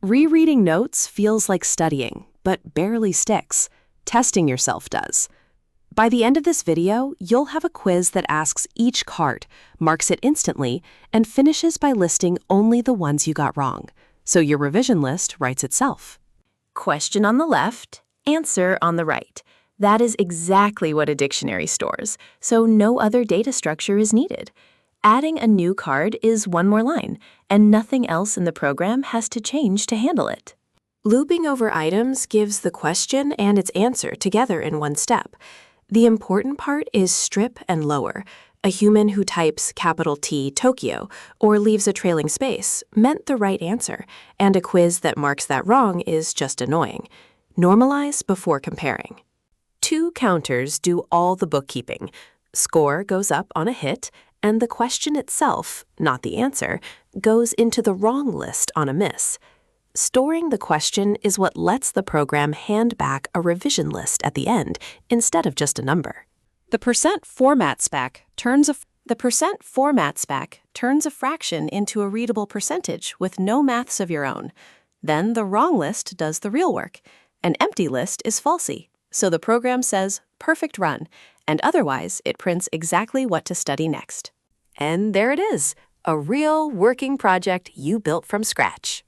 Rereading notes feels like studying, but barely sticks. Testing yourself does. By the end of this video, you'll have a quiz that asks each card, marks it instantly, and finishes by listing only the ones you got wrong. So your revision list writes itself. Question on the left, answer on the right. That is exactly what a dictionary stores, so no other data structure is needed. Adding a new card is one more line, and nothing else in the program has to change to handle it. Looping over items gives the question and its answer together in one step. The important part is strip and lower. A human who types capital T Tokyo or leaves a trailing space meant the right answer, and a quiz that marks that wrong is just annoying. Normalize before comparing. Two counters do all the bookkeeping. Score goes up on a hit, and the question itself, not the answer, goes into the wrong list on a miss. Storing the question is what lets the program hand back a revision list at the end instead of just a number. The percent format spec turns a fraction into a readable percentage with no maths of your own. Then the wrong list does the real work. An empty list is falsy, so the program says perfect run, and otherwise it prints exactly what to study next. And there it is, a real working project you built from scratch.